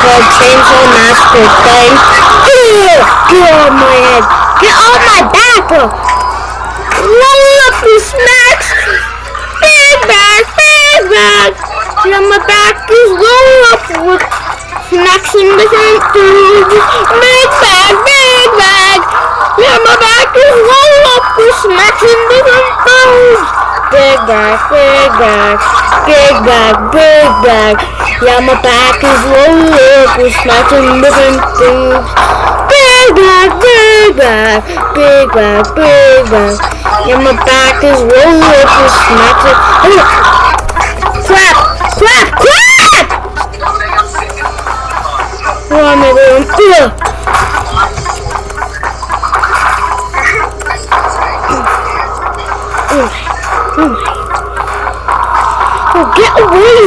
called Chainsaw Massacre thing. Get on my head. Get on my back, bro. Roll up the snacks. Big bag, big bag. Yeah, my back is roll up with snacks in different tubes. Big bag, big bag. Yeah, my back is roll up with snacks in different tubes. Big bag, big bag. Big bag, big bag. Yeah, my back is roll up with snacks in different tubes. Big bag, big bag. Big bag, big bag. Yeah, my back is roll up with snacks in... Crap! Crap! Crap! Run, everyone. Oh, get away!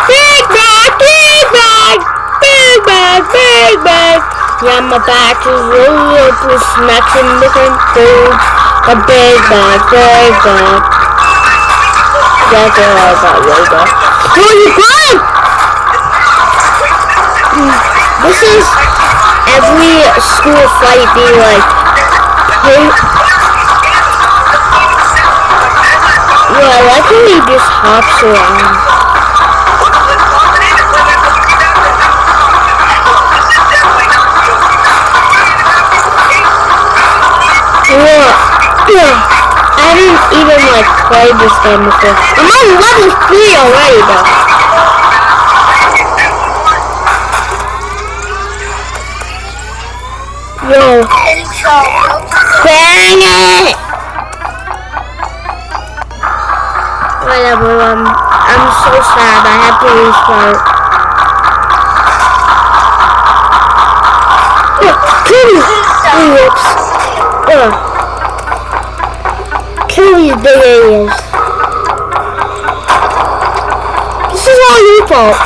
Big bag! Big bag! Big bag! Big bag! Yeah, my back is rolled up with snacks and different foods. A big bag, big bag. That's all about yoga. Where are you going? This is every school fight be like, hey. Yeah, I like how he just hops around. Yeah, I didn't even like play this game before. I'm on level 3 already though. Yo. Dang it! Whatever, I'm so sad I have to restart. Kill these big aliens. This is all your fault.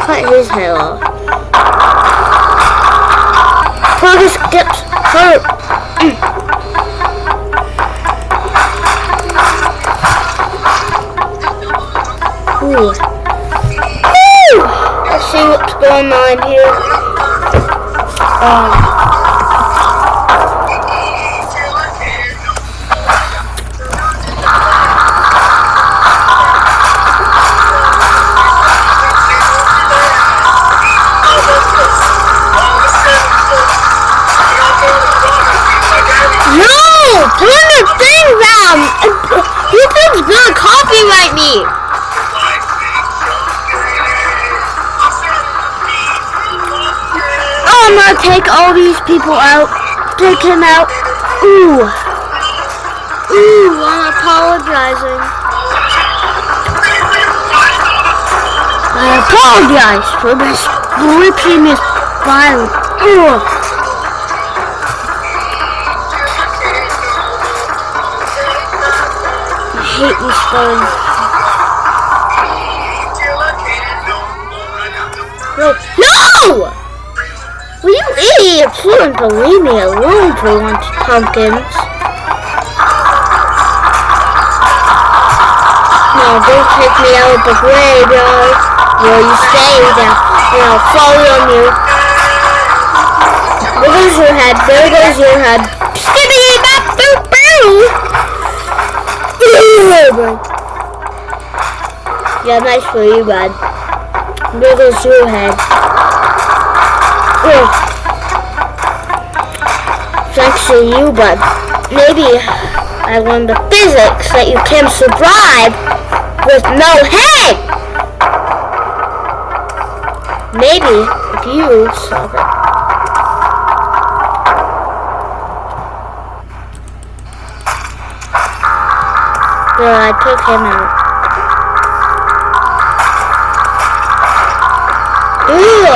Cut his head off. Progress skips. Hurt. Ooh. Woo! Let's see what's going on here. Turn the thing down! YouTube's gonna copyright me! Oh, I'm gonna take all these people out. Take him out. Ooh. Ooh, I'm apologizing. I apologize for this glitchiness violence. Ooh. I hate this phone. No! Well, you idiots wouldn't believe me alone for once, pumpkins. No, don't take me out of the graveyard. Where you stay down, and I'll fall on you. There goes your head, there goes your head. Skibbity bop boop boo! Yeah, nice for you, bud. There goes your head. Oh. Thanks to you, bud. Maybe I learned the physics that you can survive with no head. Maybe if you solve it. Well, I took him out. Ew!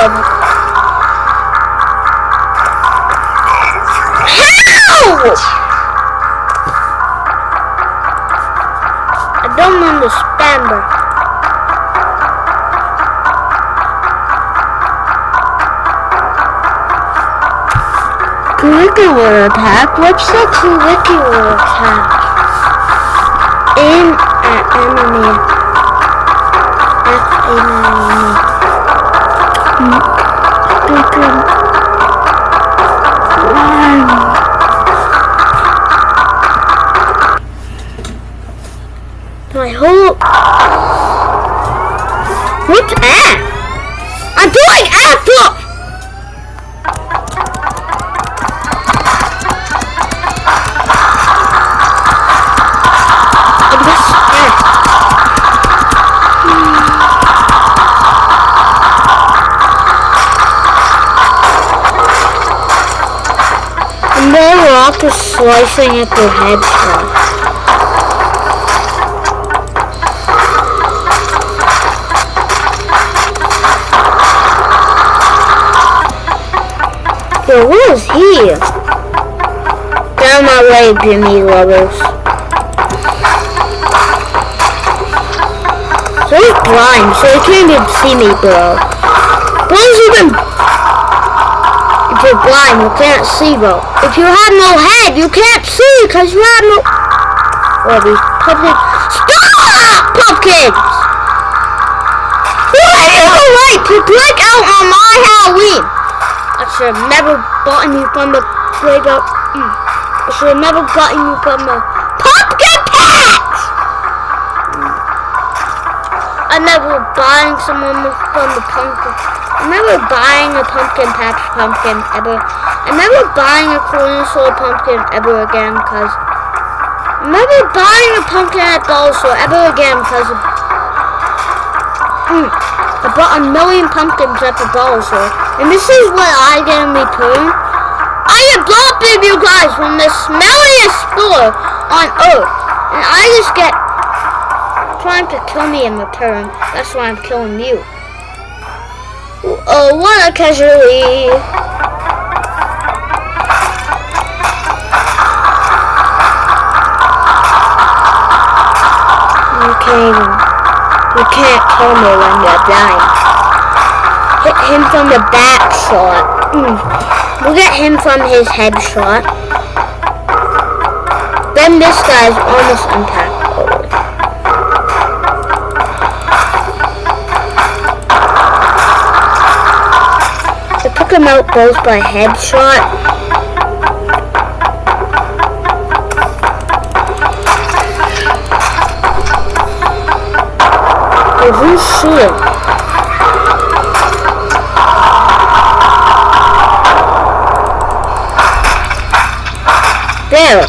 How? I don't understand her. Caligula attack? What's the Caligula attack? Aim at enemy. F enemy. I hope. What's F? I'm doing F! Look! And then we're off to slicing at their headshot. Yo, what is he? Get out of my way, Jimmy lovers. So he's blind, so he can't even see me, bro. Bro's even... If you're blind, you can't see, bro. If you have no head, you can't see, because you have no... Well, these pumpkins... Stop, pumpkins! Why are you right to break out on my Halloween? I should have never gotten you from the playground. I should have never gotten you from the pumpkin patch! I never buying someone from the pumpkin. I'm never buying a pumpkin patch pumpkin ever. I'm never buying a corner store pumpkin ever again because I'm never buying a pumpkin at Dollar Store ever again because I bought 1 million pumpkins at the Dollar Store. And this is what I get in return. I adopted you guys from the smelliest store on earth. And I just get trying to kill me in return. That's why I'm killing you. Oh, what a casualty. You can't kill me when you're dying. Hit him from the back shot. We'll get him from his headshot. Then this guy's almost untackled. I took him out both by headshot. Oh, who's shooting? There. You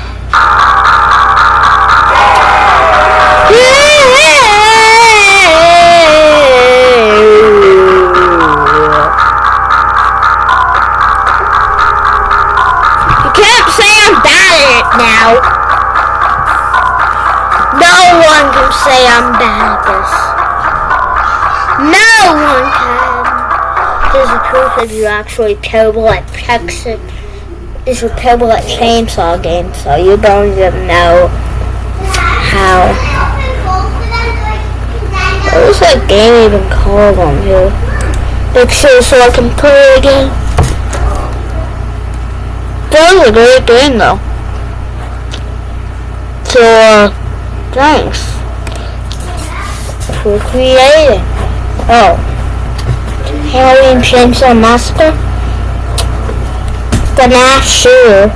can't say I'm bad at it now. No one can say I'm bad at this. No one can. Here's the proof that you're actually terrible at Texas. Is you're terrible at chainsaw games, so you don't even know how. What was that game even called on here? Make sure so I can play it again. That was a great game though. So, thanks for creating. Oh, Halloween Chainsaw Massacre? The mass shooter.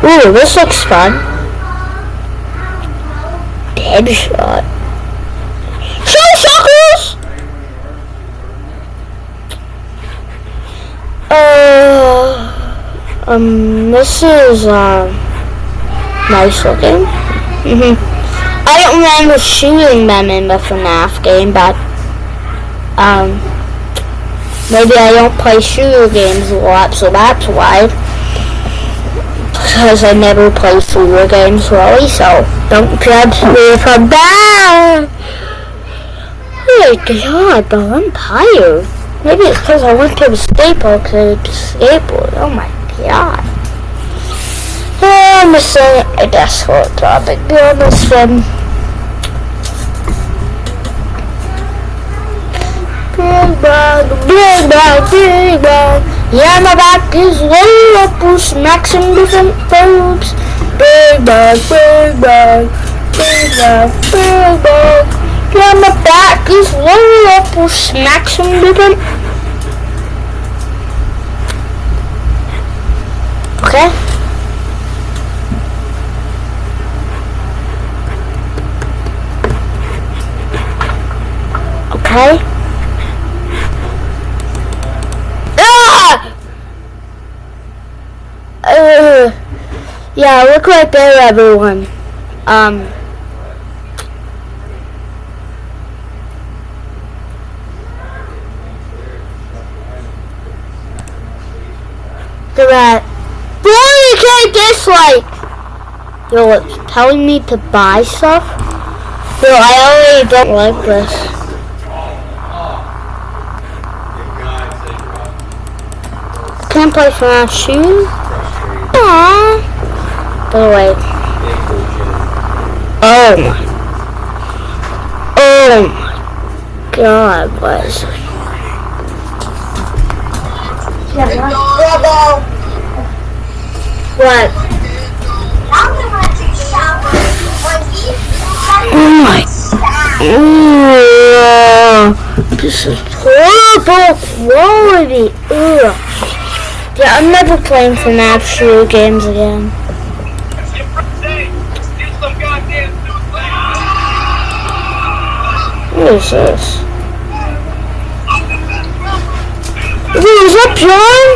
Ooh, this looks fun. Deadshot. Suckers! This is, nice looking. I don't remember shooting them in the FNAF game, but, maybe I don't play shooter games a lot, so that's why. Because I never play shooter games really, so don't judge me for that. Oh my god, bro, I'm tired. Maybe it's because I went to the skateboard. Oh my god. I'm missing a desktop topic. Be honest, Big bag. Yeah, my back is way up, smacks in different folds. Big bag. Yeah, my back is loaded up with snacks and different. Okay. Okay. Ah! Yeah, look right there, everyone. Look at that. Boy, you can't dislike. Yo, it's telling me to buy stuff. Yo, I already don't like this. Can't play FNAF soon. Aww. By the way. Oh my god, what is it? What? Oh my. This is horrible quality. Ugh. Yeah, I'm never playing FNAF shooter games again. What is this? Is that John?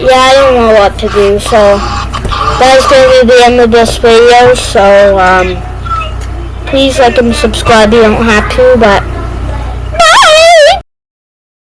Yeah, I don't know what to do, so that's going to be the end of this video, so please like and subscribe, you don't have to, but